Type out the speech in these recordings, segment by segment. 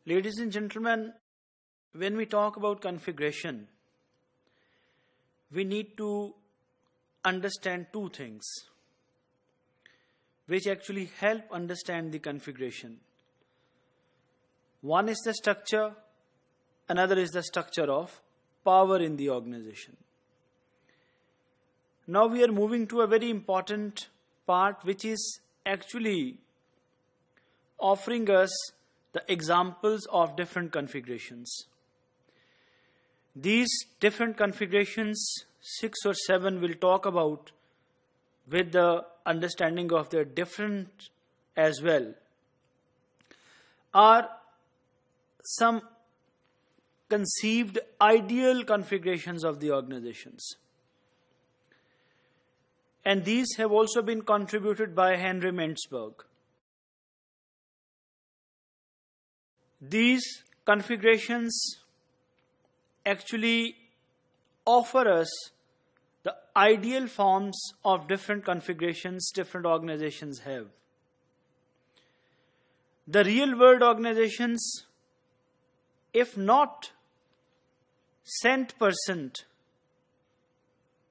Ladies and gentlemen, when we talk about configuration, we need to understand two things which actually help understand the configuration. One is the structure, another is the structure of power in the organization. Now we are moving to a very important part which is actually offering us the examples of different configurations. These different configurations, 6 or 7, we'll talk about with the understanding of their different as well, are some conceived ideal configurations of the organizations. And these have also been contributed by Henry Mentzberg. These configurations actually offer us the ideal forms of different configurations different organizations have. The real world organizations, if not 100%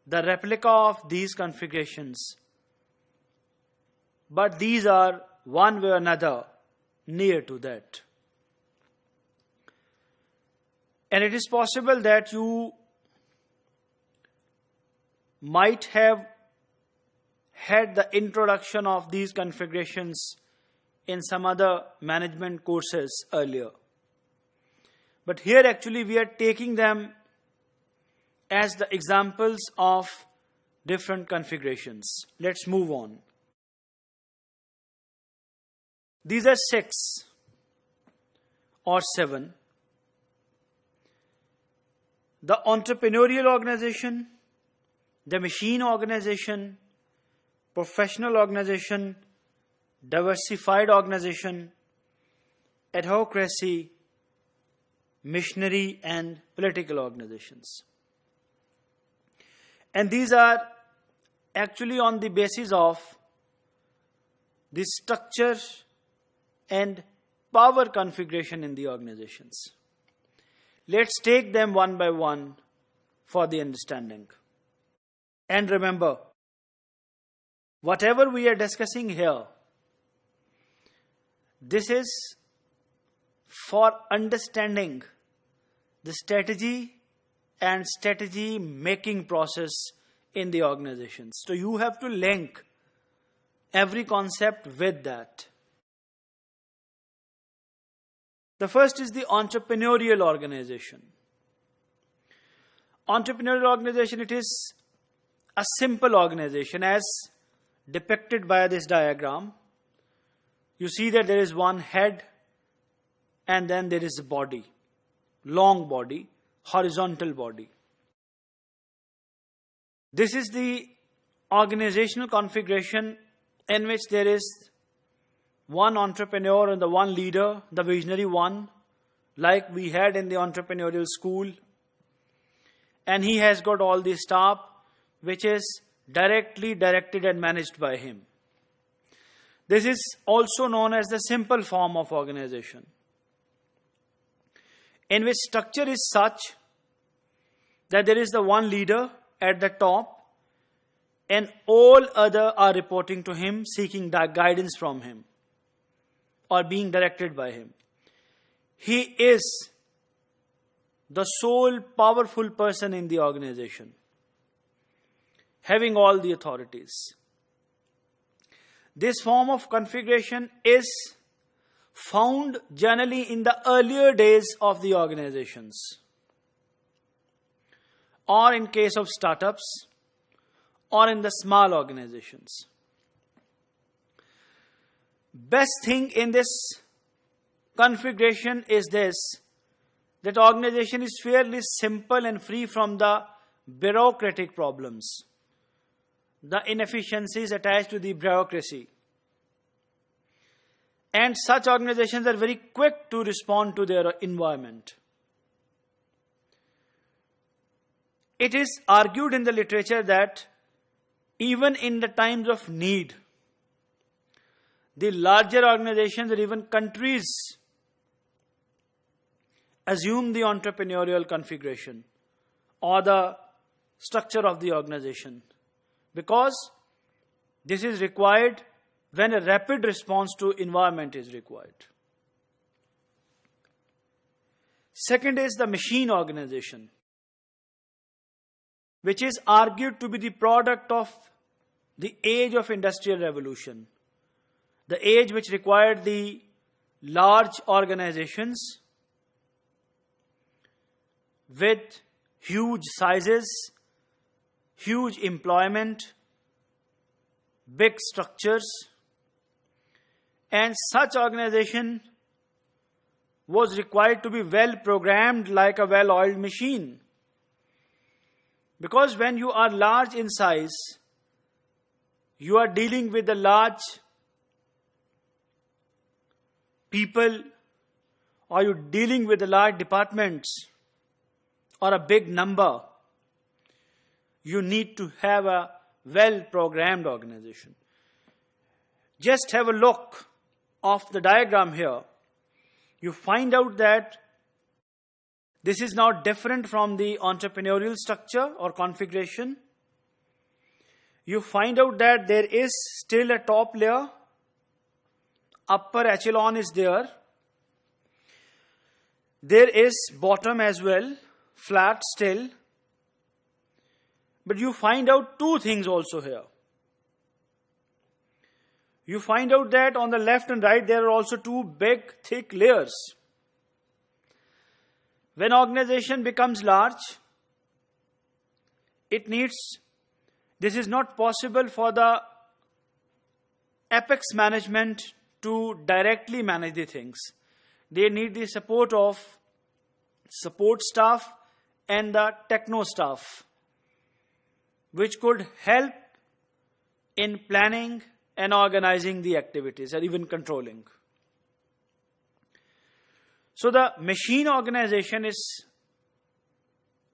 the replica of these configurations, but these are one way or another near to that. And it is possible that you might have had the introduction of these configurations in some other management courses earlier. But here actually we are taking them as the examples of different configurations. Let's move on. These are 6 or 7. The entrepreneurial organization, the machine organization, professional organization, diversified organization, adhocracy, missionary, and political organizations. And these are actually on the basis of the structure and power configuration in the organizations. Let's take them one by one for the understanding. And remember, whatever we are discussing here, this is for understanding the strategy and strategy making process in the organizations. So you have to link every concept with that. The first is the entrepreneurial organization. Entrepreneurial organization, it is a simple organization as depicted by this diagram. You see that there is one head and then there is a body, long body, horizontal body. This is the organizational configuration in which there is one entrepreneur and the one leader, the visionary one, like we had in the entrepreneurial school. And he has got all the staff which is directly directed and managed by him. This is also known as the simple form of organization, in which structure is such that there is the one leader at the top and all other are reporting to him, seeking guidance from him or being directed by him. He is the sole powerful person in the organization, having all the authorities. This form of configuration is found generally in the earlier days of the organizations, or in case of startups, or in the small organizations. Best thing in this configuration is this, that organization is fairly simple and free from the bureaucratic problems, the inefficiencies attached to the bureaucracy. And such organizations are very quick to respond to their environment. It is argued in the literature that even in the times of need, the larger organizations or even countries assume the entrepreneurial configuration or the structure of the organization, because this is required when a rapid response to environment is required. Second is the machine organization, which is argued to be the product of the age of industrial revolution, the age which required the large organizations with huge sizes, huge employment, big structures, and such organization was required to be well programmed like a well-oiled machine. Because when you are large in size, you are dealing with the large people, or you're dealing with the large departments, or a big number. You need to have a well-programmed organization. Just have a look of the diagram here. You find out that this is now different from the entrepreneurial structure or configuration. You find out that there is still a top layer, upper echelon is there. There is bottom as well, flat still. But you find out two things also here. You find out that on the left and right there are also two big, thick layers. When organization becomes large, this is not possible for the apex management to directly manage the things. They need the support of support staff and the techno staff, which could help in planning and organizing the activities, or even controlling. So the machine organization is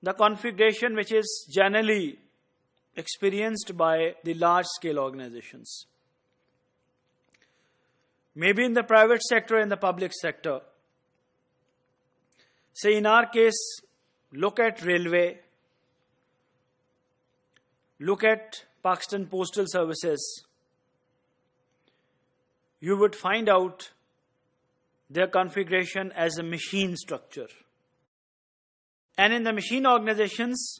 the configuration which is generally experienced by the large-scale organizations. Maybe in the private sector and the public sector. Say in our case, look at railway, look at Pakistan Postal Services. You would find out their configuration as a machine structure. And in the machine organizations,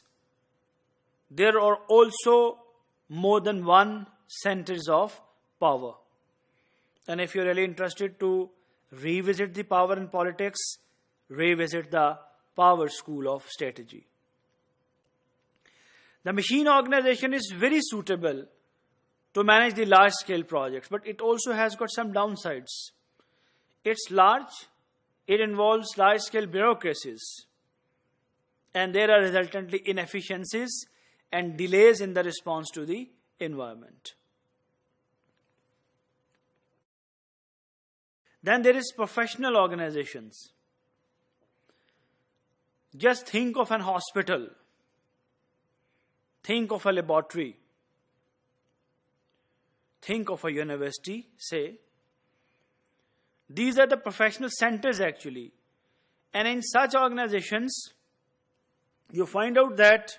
there are also more than one centers of power. And if you're really interested to revisit the power in politics, revisit the power school of strategy. The machine organization is very suitable to manage the large-scale projects, but it also has got some downsides. It's large, it involves large-scale bureaucracies, and there are resultantly inefficiencies and delays in the response to the environment. Then there is professional organizations. Just think of an hospital. Think of a laboratory. Think of a university, say. These are the professional centers actually. And in such organizations, you find out that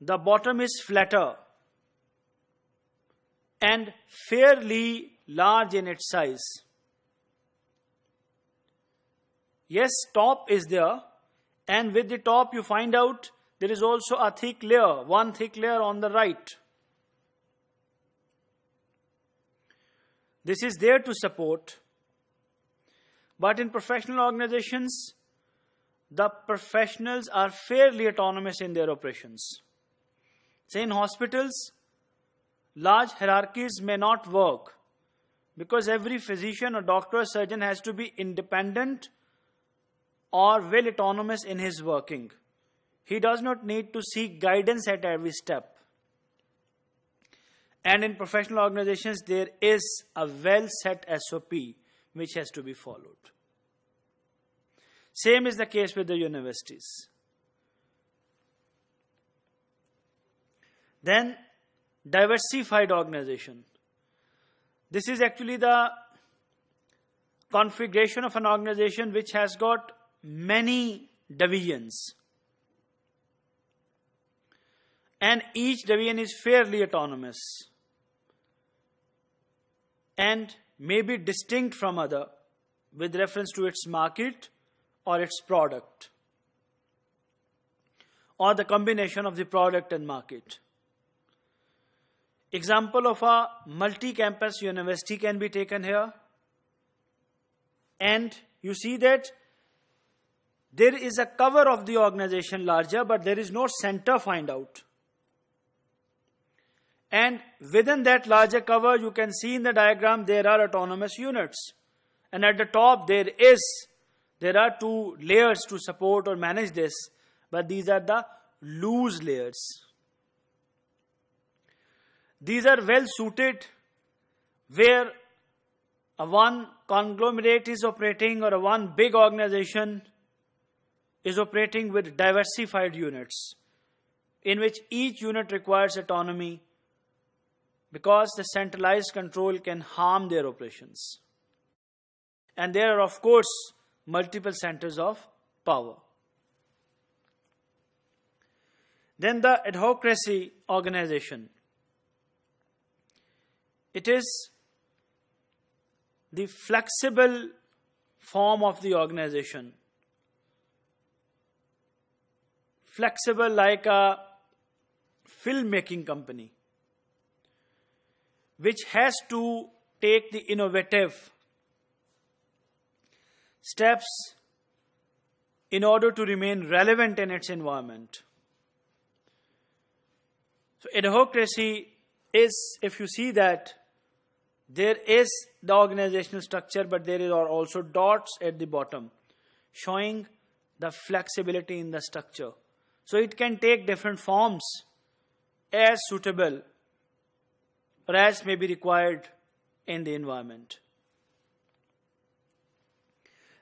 the bottom is flatter and fairly large in its size. Yes, top is there, and with the top you find out there is also a thick layer, one thick layer on the right. This is there to support. But in professional organizations, the professionals are fairly autonomous in their operations. Say in hospitals, large hierarchies may not work because every physician or doctor or surgeon has to be independent or well autonomous in his working. He does not need to seek guidance at every step. And in professional organizations, there is a well-set SOP which has to be followed. Same is the case with the universities. Then, diversified organization. This is actually the configuration of an organization which has got many divisions, and each division is fairly autonomous and may be distinct from other with reference to its market or its product, or the combination of the product and market. Example of a multi-campus university can be taken here, and you see that there is a cover of the organization larger, but there is no center find out. And within that larger cover, you can see in the diagram there are autonomous units. And at the top there are two layers to support or manage this, but these are the loose layers. These are well suited where a one conglomerate is operating, or a one big organization is operating with diversified units, in which each unit requires autonomy, because the centralized control can harm their operations. And there are, of course, multiple centers of power. Then the Adhocracy organization. It is the flexible form of the organization. Flexible like a filmmaking company, which has to take the innovative steps in order to remain relevant in its environment. So Adhocracy is, if you see that, there is the organizational structure, but there are also dots at the bottom showing the flexibility in the structure. So it can take different forms as suitable or as may be required in the environment.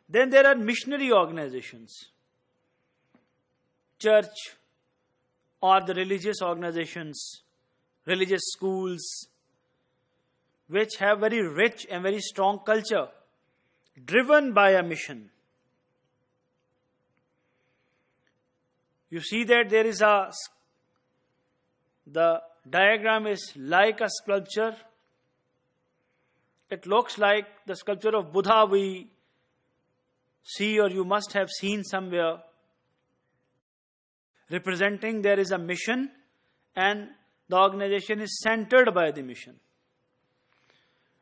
Then there are missionary organizations, church or the religious organizations, religious schools, which have very rich and very strong culture, driven by a mission. You see that there is the diagram is like a sculpture. It looks like the sculpture of Buddha we see, or you must have seen somewhere, representing there is a mission and the organization is centered by the mission.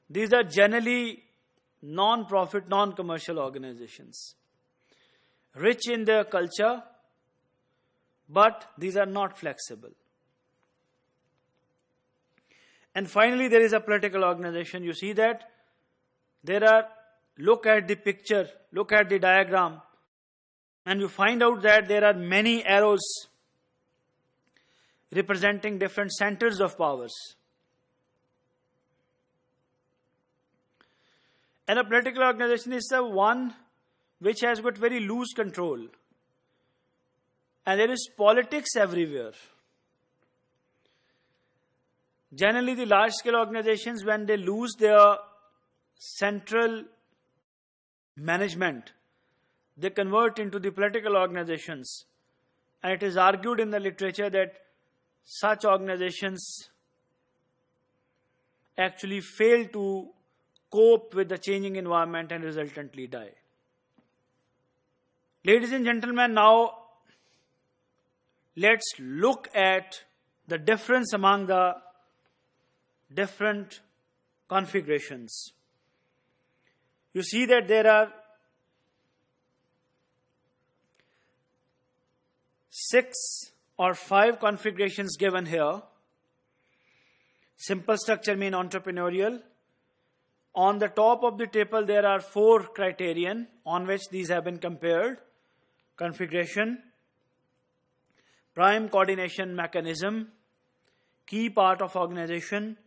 These are generally non-profit, non-commercial organizations, rich in their culture, but these are not flexible. And finally, there is a political organization. You see that there are, look at the picture, look at the diagram, and you find out that there are many arrows representing different centers of powers. And a political organization is the one which has got very loose control. And there is politics everywhere. Generally, the large-scale organizations, when they lose their central management, they convert into the political organizations. And it is argued in the literature that such organizations actually fail to cope with the changing environment and resultantly die. Ladies and gentlemen, now let's look at the difference among the different configurations. You see that there are 6 or 5 configurations given here. Simple structure means entrepreneurial. On the top of the table, there are 4 criterion on which these have been compared. Configuration, prime coordination mechanism, key part of organization,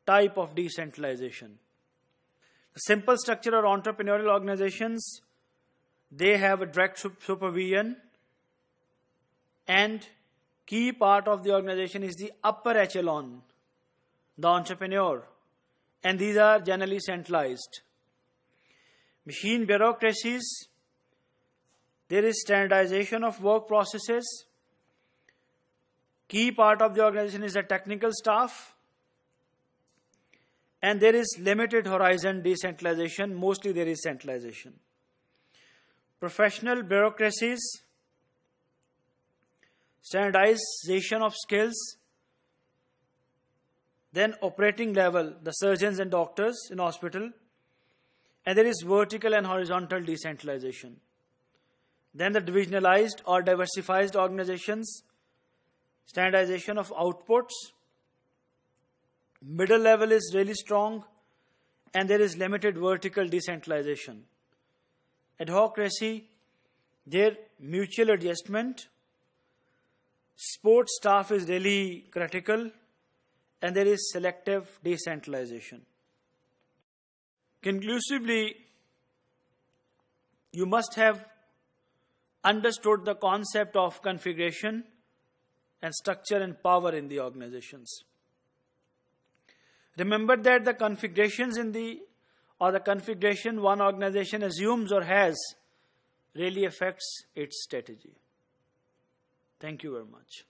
type of decentralization. The simple structure or entrepreneurial organizations, they have a direct supervision, and key part of the organization is the upper echelon, the entrepreneur, and these are generally centralized. Machine bureaucracies, there is standardization of work processes. Key part of the organization is the technical staff. And there is limited horizon decentralization, mostly there is centralization. Professional bureaucracies, standardization of skills. Then operating level, the surgeons and doctors in hospital. And there is vertical and horizontal decentralization. Then the divisionalized or diversified organizations, standardization of outputs. Middle level is really strong, and there is limited vertical decentralization. Adhocracy, their mutual adjustment. Support staff is really critical, and there is selective decentralization. Conclusively, you must have understood the concept of configuration and structure and power in the organizations. Remember that the configurations the configuration one organization assumes or has really affects its strategy. Thank you very much.